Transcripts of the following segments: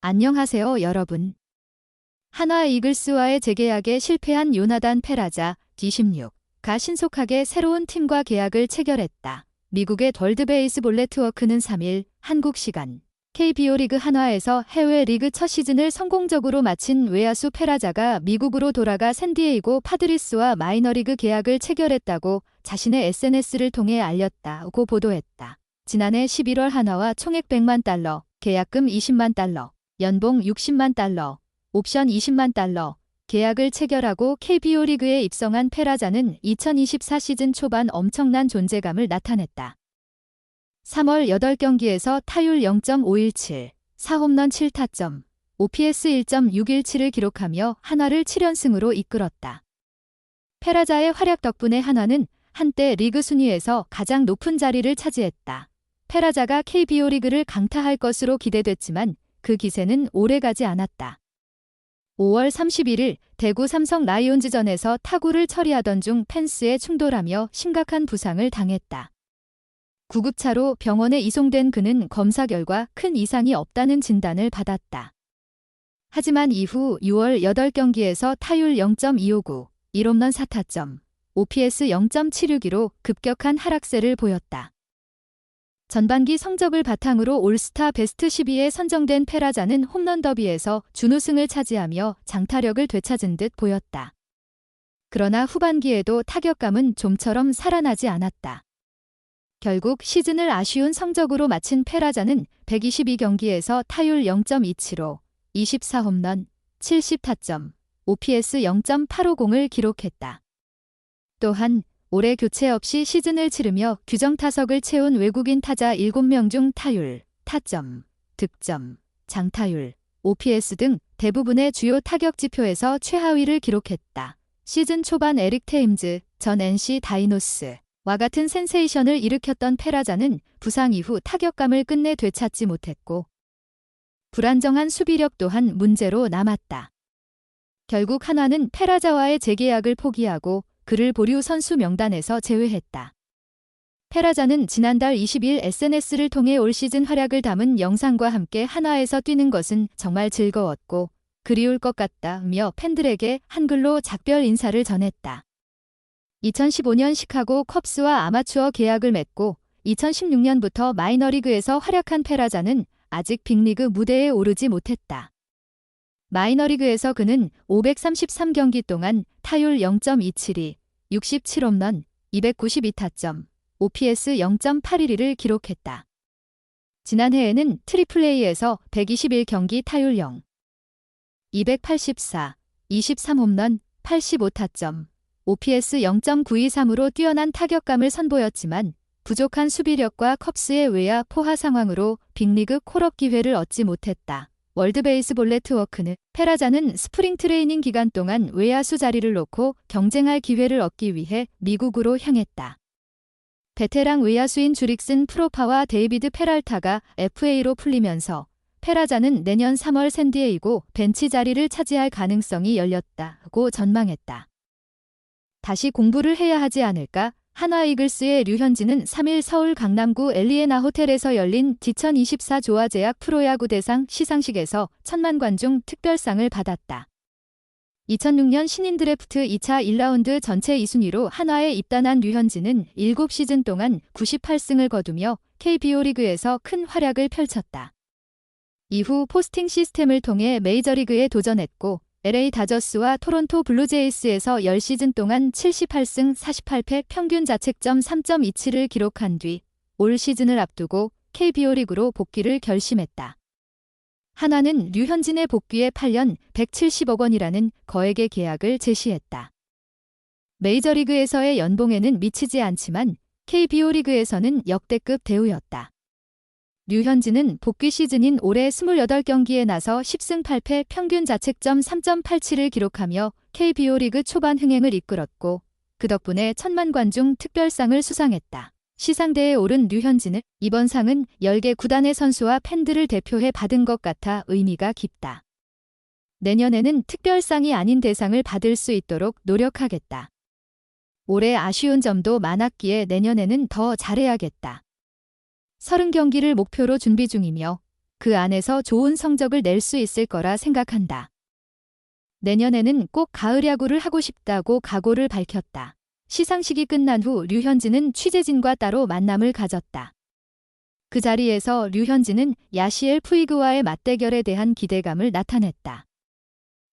안녕하세요, 여러분. 한화 이글스와의 재계약에 실패한 요나단 페라자, D16가 신속하게 새로운 팀과 계약을 체결했다. 미국의 월드 베이스볼 네트워크는 3일 한국 시간 KBO 리그 한화에서 해외 리그 첫 시즌을 성공적으로 마친 외야수 페라자가 미국으로 돌아가 샌디에이고 파드리스와 마이너리그 계약을 체결했다고 자신의 SNS를 통해 알렸다고 보도했다. 지난해 11월 한화와 총액 $100만, 계약금 $200만, 연봉 $600만, 옵션 $200만, 계약을 체결하고 KBO 리그에 입성한 페라자는 2024 시즌 초반 엄청난 존재감을 나타냈다. 3월 8경기에서 타율 0.517, 4홈런 7타점, OPS 1.617을 기록하며 한화를 7연승으로 이끌었다. 페라자의 활약 덕분에 한화는 한때 리그 순위에서 가장 높은 자리를 차지했다. 페라자가 KBO 리그를 강타할 것으로 기대됐지만 그 기세는 오래가지 않았다. 5월 31일 대구 삼성 라이온즈전에서 타구를 처리하던 중 펜스에 충돌하며 심각한 부상을 당했다. 구급차로 병원에 이송된 그는 검사 결과 큰 이상이 없다는 진단을 받았다. 하지만 이후 6월 8경기에서 타율 0.259, 1홈런 4타점, OPS 0.762로 급격한 하락세를 보였다. 전반기 성적을 바탕으로 올스타 베스트 12에 선정된 페라자는 홈런 더비에서 준우승을 차지하며 장타력을 되찾은 듯 보였다. 그러나 후반기에도 타격감은 좀처럼 살아나지 않았다. 결국 시즌을 아쉬운 성적으로 마친 페라자는 122경기에서 타율 0.275, 24홈런, 70타점, OPS 0.850을 기록했다. 또한 올해 교체 없이 시즌을 치르며 규정 타석을 채운 외국인 타자 7명 중 타율, 타점, 득점, 장타율, OPS 등 대부분의 주요 타격 지표에서 최하위를 기록했다. 시즌 초반 에릭 테임즈, 전 NC 다이노스와 같은 센세이션을 일으켰던 페라자는 부상 이후 타격감을 끝내 되찾지 못했고 불안정한 수비력 또한 문제로 남았다. 결국 한화는 페라자와의 재계약을 포기하고 그를 보류 선수 명단에서 제외했다. 페라자는 지난달 20일 SNS를 통해 올 시즌 활약을 담은 영상과 함께 한화에서 뛰는 것은 정말 즐거웠고 그리울 것 같다며 팬들에게 한글로 작별 인사를 전했다. 2015년 시카고 컵스와 아마추어 계약을 맺고 2016년부터 마이너리그에서 활약한 페라자는 아직 빅리그 무대에 오르지 못했다. 마이너리그에서 그는 533경기 동안 타율 0.272, 67홈런, 292타점, OPS 0.812를 기록했다. 지난해에는 트리플A에서 121경기 타율 0, 284, 23홈런, 85타점, OPS 0.923으로 뛰어난 타격감을 선보였지만 부족한 수비력과 컵스의 외야 포화 상황으로 빅리그 콜업 기회를 얻지 못했다. 월드 베이스볼 네트워크는 페라자는 스프링 트레이닝 기간 동안 외야수 자리를 놓고 경쟁할 기회를 얻기 위해 미국으로 향했다. 베테랑 외야수인 주릭슨 프로파와 데이비드 페랄타가 FA로 풀리면서 페라자는 내년 3월 샌디에이고 벤치 자리를 차지할 가능성이 열렸다고 전망했다. 다시 공부를 해야 하지 않을까? 한화 이글스의 류현진은 3일 서울 강남구 엘리에나 호텔에서 열린 2024 조아제약 프로야구 대상 시상식에서 1000만 관중 특별상을 받았다. 2006년 신인 드래프트 2차 1라운드 전체 2순위로 한화에 입단한 류현진은 7시즌 동안 98승을 거두며 KBO 리그에서 큰 활약을 펼쳤다. 이후 포스팅 시스템을 통해 메이저리그에 도전했고 LA 다저스와 토론토 블루제이스에서 10시즌 동안 78승 48패 평균 자책점 3.27을 기록한 뒤 올 시즌을 앞두고 KBO 리그로 복귀를 결심했다. 한화는 류현진의 복귀에 8년 170억 원이라는 거액의 계약을 제시했다. 메이저리그에서의 연봉에는 미치지 않지만 KBO 리그에서는 역대급 대우였다. 류현진은 복귀 시즌인 올해 28경기에 나서 10승 8패 평균 자책점 3.87을 기록하며 KBO 리그 초반 흥행을 이끌었고 그 덕분에 1000만 관중 특별상을 수상했다. 시상대에 오른 류현진은 이번 상은 10개 구단의 선수와 팬들을 대표해 받은 것 같아 의미가 깊다. 내년에는 특별상이 아닌 대상을 받을 수 있도록 노력하겠다. 올해 아쉬운 점도 많았기에 내년에는 더 잘해야겠다. 30경기를 목표로 준비 중이며 그 안에서 좋은 성적을 낼 수 있을 거라 생각한다. 내년에는 꼭 가을 야구를 하고 싶다고 각오를 밝혔다. 시상식이 끝난 후 류현진은 취재진과 따로 만남을 가졌다. 그 자리에서 류현진은 야시엘 푸이그와의 맞대결에 대한 기대감을 나타냈다.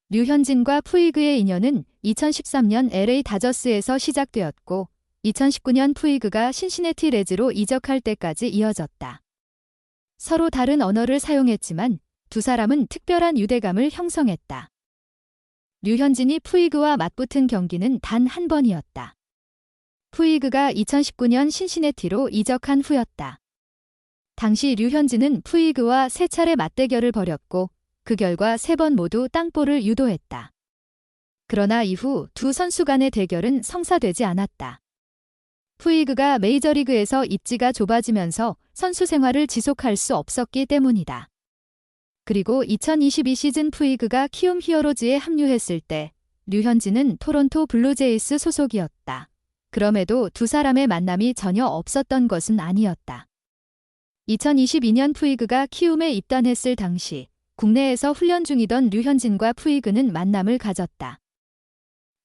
류현진과 푸이그의 인연은 2013년 LA 다저스에서 시작되었고 2019년 푸이그가 신시내티 레즈로 이적할 때까지 이어졌다. 서로 다른 언어를 사용했지만 두 사람은 특별한 유대감을 형성했다. 류현진이 푸이그와 맞붙은 경기는 단 한 번이었다. 푸이그가 2019년 신시내티로 이적한 후였다. 당시 류현진은 푸이그와 3차례 맞대결을 벌였고 그 결과 3번 모두 땅볼을 유도했다. 그러나 이후 두 선수 간의 대결은 성사되지 않았다. 푸이그가 메이저리그에서 입지가 좁아지면서 선수 생활을 지속할 수 없었기 때문이다. 그리고 2022 시즌 푸이그가 키움 히어로즈에 합류했을 때 류현진은 토론토 블루제이스 소속이었다. 그럼에도 두 사람의 만남이 전혀 없었던 것은 아니었다. 2022년 푸이그가 키움에 입단했을 당시 국내에서 훈련 중이던 류현진과 푸이그는 만남을 가졌다.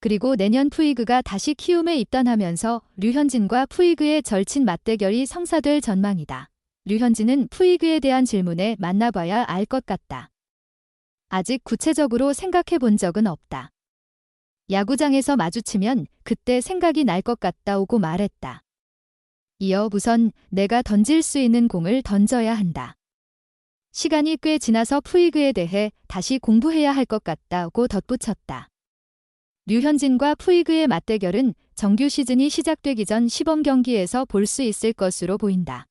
그리고 내년 푸이그가 다시 키움에 입단하면서 류현진과 푸이그의 절친 맞대결이 성사될 전망이다. 류현진은 푸이그에 대한 질문에 만나봐야 알 것 같다. 아직 구체적으로 생각해 본 적은 없다. 야구장에서 마주치면 그때 생각이 날 것 같다고 말했다. 이어 우선 내가 던질 수 있는 공을 던져야 한다. 시간이 꽤 지나서 푸이그에 대해 다시 공부해야 할 것 같다고 덧붙였다. 류현진과 푸이그의 맞대결은 정규 시즌이 시작되기 전 시범 경기에서 볼 수 있을 것으로 보인다.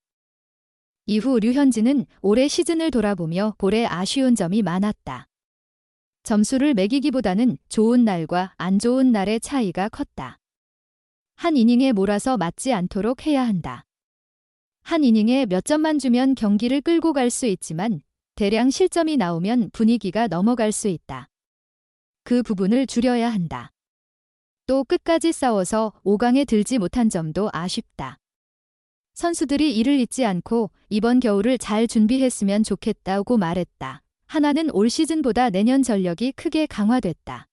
이후 류현진은 올해 시즌을 돌아보며 볼에 아쉬운 점이 많았다. 점수를 매기기보다는 좋은 날과 안 좋은 날의 차이가 컸다. 한 이닝에 몰아서 맞지 않도록 해야 한다. 한 이닝에 몇 점만 주면 경기를 끌고 갈 수 있지만 대량 실점이 나오면 분위기가 넘어갈 수 있다. 그 부분을 줄여야 한다. 또 끝까지 싸워서 5강에 들지 못한 점도 아쉽다. 선수들이 이를 잊지 않고 이번 겨울을 잘 준비했으면 좋겠다고 말했다. 하나는 올 시즌보다 내년 전력이 크게 강화됐다.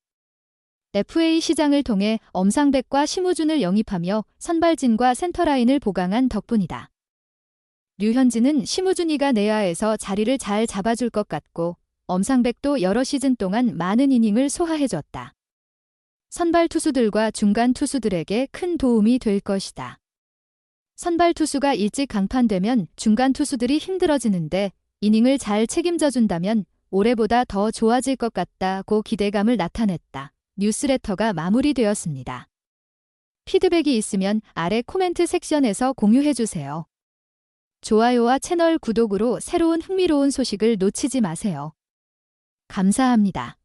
FA 시장을 통해 엄상백과 심우준을 영입하며 선발진과 센터라인을 보강한 덕분이다. 류현진은 심우준이가 내야에서 자리를 잘 잡아줄 것 같고 엄상백도 여러 시즌 동안 많은 이닝을 소화해줬다. 선발 투수들과 중간 투수들에게 큰 도움이 될 것이다. 선발 투수가 일찍 강판되면 중간 투수들이 힘들어지는데 이닝을 잘 책임져준다면 올해보다 더 좋아질 것 같다고 기대감을 나타냈다. 뉴스레터가 마무리되었습니다. 피드백이 있으면 아래 코멘트 섹션에서 공유해주세요. 좋아요와 채널 구독으로 새로운 흥미로운 소식을 놓치지 마세요. 감사합니다.